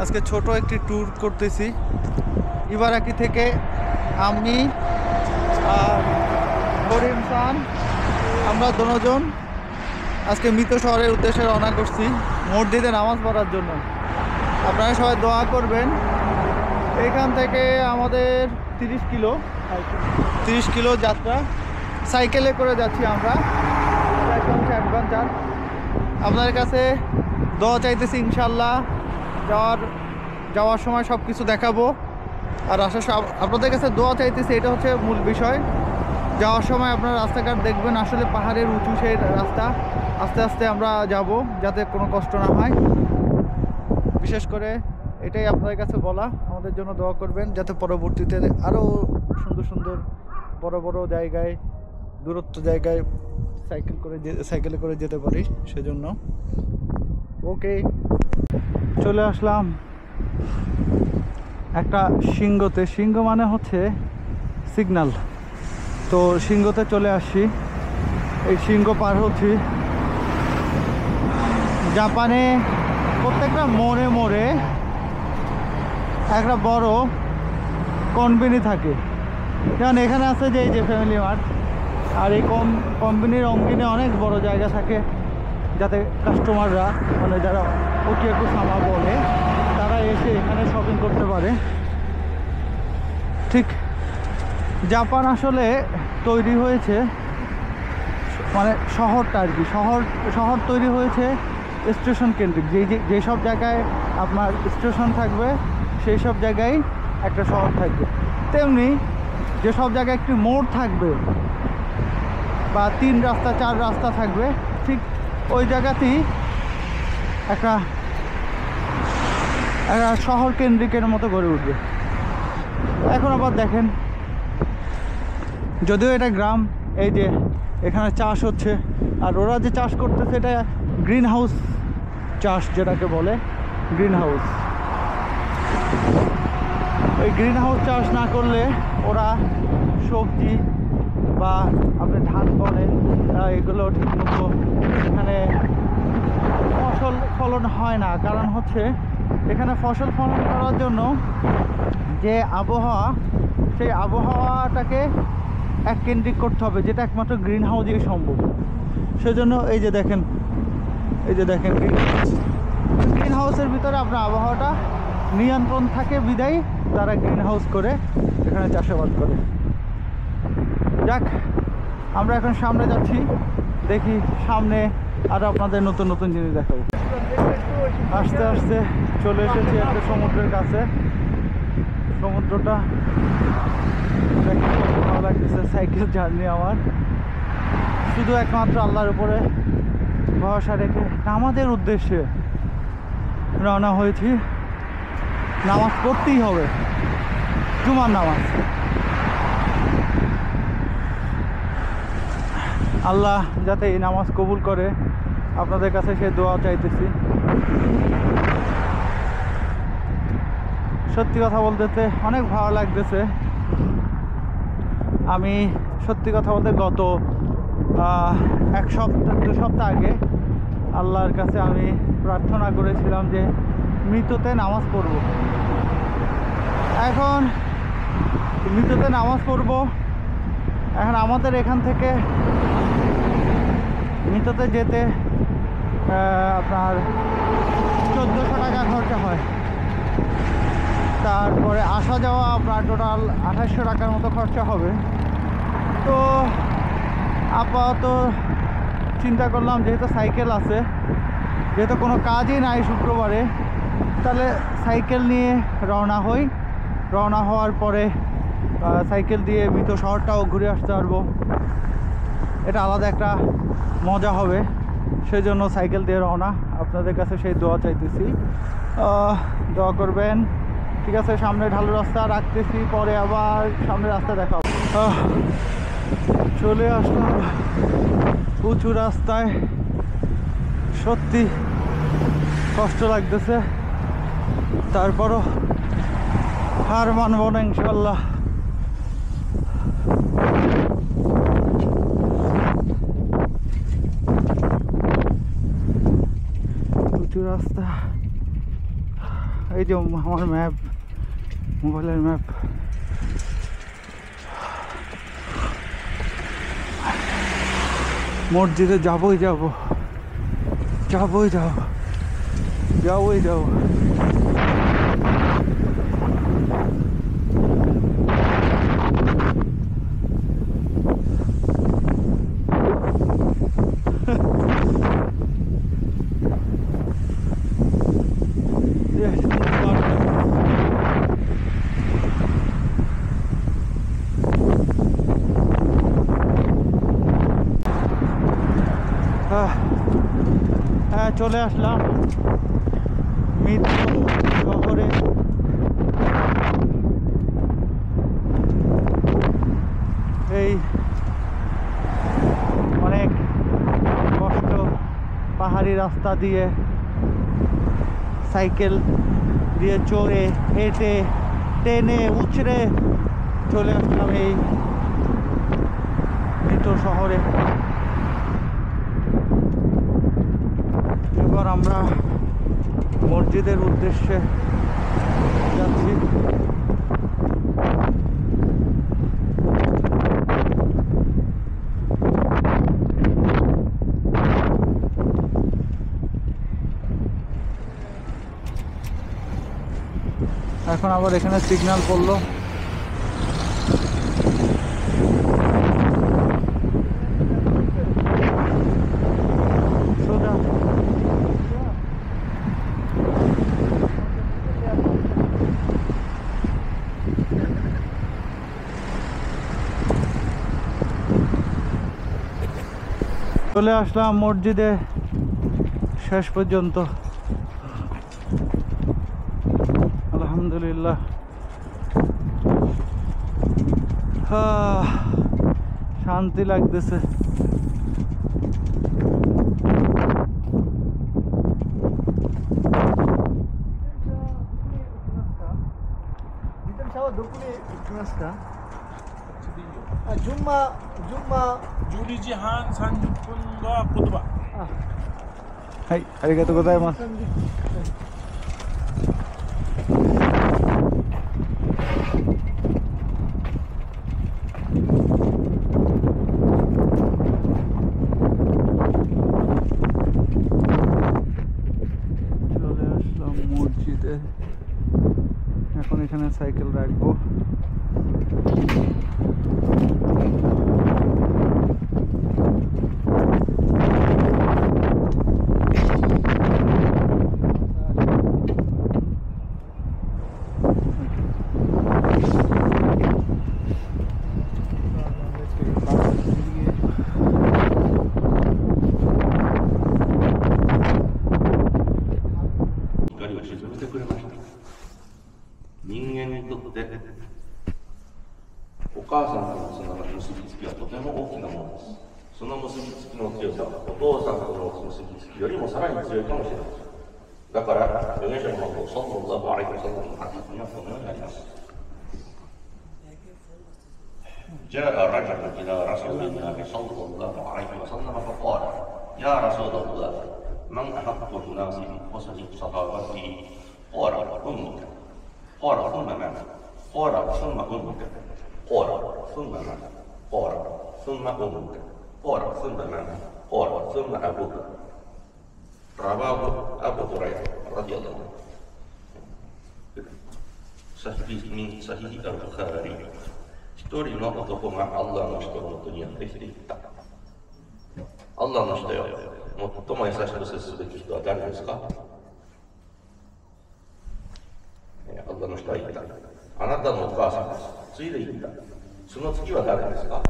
আজকে ছোট একটি ট্যুর করতেছি ইবারাকি থেকে। আমি আর করিম খান আমরা দুজন আজকে মৃত শহরের উদ্দেশ্যে রওনা করছি মসজিদে নামাজ পড়ার জন্য। আপনারা সবাই দোয়া করবেন। এখান থেকে আমাদের 30 কিলো যাত্রা, সাইকেলে করে যাচ্ছি আমরা। এটা হচ্ছে অ্যাডভেঞ্চার। আপনাদের কাছে দোয়া চাইতেছি, ইনশাল্লাহ যাওয়ার সময় সব কিছু দেখাবো। আর আপনাদের কাছে দোয়া চাইতেছি, এটা হচ্ছে মূল বিষয়। যাওয়ার সময় আপনারা রাস্তাঘাট দেখবেন, আসলে পাহাড়ের উঁচু সেই রাস্তা। আস্তে আস্তে আমরা যাব, যাতে কোনো কষ্ট না হয়। বিশেষ করে এটাই আপনাদের কাছে বলা, আমাদের জন্য দোয়া করবেন, যাতে পরবর্তীতে আরও সুন্দর সুন্দর বড় বড় জায়গায়, দূরত্ব জায়গায় সাইকেলে করে যেতে পারি, সেজন্য। ওকে, চলে আসলাম একটা সিংহতে। সিংহ মানে হচ্ছে সিগন্যাল। তো সিংহতে চলে আসছি। এই সিংহ পার হচ্ছি। জাপানে প্রত্যেকটা মোড়ে মোড়ে একটা বড় কোম্পানি থাকে। যেমন এখানে আছে যে এই যে ফ্যামিলি মার্ট। আর এই কোম্পানির অঙ্গিনে অনেক বড় জায়গা থাকে, যাতে কাস্টমাররা, মানে যারা ওটিয়াকু সামা বলে, তারা এসে এখানে শপিং করতে পারে। ঠিক জাপান আসলে তৈরি হয়েছে, মানে শহরটা আর কি, শহর তৈরি হয়েছে স্টেশন কেন্দ্রিক। যেসব জায়গায় আপনার স্টেশন থাকবে, সেই সব জায়গায় একটা শহর থাকবে। তেমনি যেসব জায়গায় একটি মোড় থাকবে বা 3 রাস্তা 4 রাস্তা থাকবে, ঠিক ওই জায়গাতেই একটা শহর কেন্দ্রিকের মতো গড়ে উঠবে। এখন আবার দেখেন, যদিও এটা গ্রাম, এই যে এখানে চাষ হচ্ছে। আর ওরা যে চাষ করতেছে, এটা গ্রিন হাউস চাষ, যেটাকে বলে গ্রিন হাউস। ওই গ্রিন হাউস চাষ না করলে ওরা সবজি বা আপনি ধান বলেন, এগুলো ঠিকমতো এখানে ফসল ফলন হয় না। কারণ হচ্ছে এখানে ফসল ফলন করার জন্য যে আবহাওয়া, সেই আবহাওয়াটাকে এককেন্দ্রিক করতে হবে, যেটা একমাত্র গ্রিন হাউসেই সম্ভব। সেজন্য এই যে দেখেন গ্রিন হাউসের ভিতরে আপনার আবহাওয়াটা নিয়ন্ত্রণ থাকে, বিদায় তারা গ্রিন হাউস করে এখানে চাষাবাদ করে। যাক, আমরা এখন সামনে যাচ্ছি, দেখি সামনে আরও আপনাদের নতুন নতুন জিনিস দেখাবো। আস্তে আস্তে চলে এসেছি একটা সমুদ্রের কাছে। সমুদ্রটা দেখতে ভালো লাগতেছে। সাইকেল জার্নি আমার শুধু একমাত্র আল্লাহর উপরে ভরসা রেখে নামাজের উদ্দেশ্যে রওনা হয়েছি। নামাজ পড়তেই হবে, জুমার নামাজ। আল্লাহ যাতে এই নামাজ কবুল করে, আপনাদের কাছে সে দোয়া চাইতেছি। সত্যি কথা বলতেছে অনেক ভালো লাগতেছে। আমি সত্যি কথা বলতে গত 2 সপ্তাহ আগে আল্লাহর কাছে আমি প্রার্থনা করেছিলাম যে মৃত্যুতে নামাজ পড়ব। এখন মৃত্যুতে নামাজ পড়ব। এখন আমাদের এখান থেকে মৃত্যুতে যেতে আপনার 1400 টাকা খরচা হয়। তারপরে আসা যাওয়া আপনার টোটাল 2800 টাকার মতো খরচা হবে। তো আপাতত চিন্তা করলাম, যেহেতু সাইকেল আছে, যেহেতু কোনো কাজই নাই শুক্রবারে, তাহলে সাইকেল নিয়ে রওনা হওয়ার পরে সাইকেল দিয়ে মৃত শহরটাও ঘুরে আসতে পারবো। এটা আলাদা একটা মজা হবে, সেই জন্য সাইকেল দিয়ে রওনা। আপনাদের কাছে সেই দোয়া চাইতেছি, দোয়া করবেন। ঠিক আছে, সামনে ঢালু রাস্তা রাখতেছি, পরে আবার সামনে রাস্তা দেখাবো। চলে আসলাম উঁচু রাস্তায়। সত্যি কষ্ট লাগতেছে, তারপরও হার মানব না, ইনশাল্লাহ। উঁচু রাস্তা, এই যে আমার ম্যাপ, মোবাইলের ম্যাপ। মসজিদে যাবই যাব। হ্যাঁ, চলে আসলাম মিরপুর শহরে। এই অনেক কষ্ট পাহাড়ি রাস্তা দিয়ে সাইকেল দিয়ে চড়ে হেঁটে টেনে উচড়ে চলে আসলাম এই মিরপুর শহরে। এবার আমরা মসজিদের উদ্দেশ্যে যাচ্ছি। এখন আবার এখানে সিগন্যাল পড়লো। চলে আসলাম মসজিদে শেষ পর্যন্ত, আলহামদুলিল্লাহ। শান্তি লাগতেছে। Julijihan 30分が言葉。はい、ありがとうございます。চলে আসলাম মসজিদে। এখন এখানে সাইকেল রাখবো।人間にとってお母さんとのつながる結びつきはとても大きなものです。その結びつきの強さはお父さんとの結びつきよりもさらに強いかもしれません。だから預言者のサッラルライヒワサッラムのhadithにはこのようにあります。جاء رجل إلى رسول الله صلى الله عليه وسلم فقال يا رسول الله من أحق الناس بحسن صحابتي؟ قال أمك. قال ثم من؟ قال ثم أمك. قال ثم من؟ قال ثم أمك. قال ثم من؟ قال ثم أبوك. رواه أبو هريرة رضي الله عنه. من صحيح البخاري. 一人の男がアッラーの人のもとにやってきていった。アッラーの人よ、最も優しく接すべき人は誰ですか？アッラーの人は言った。あなたのお母さんです。ついで言った。その次は誰ですか？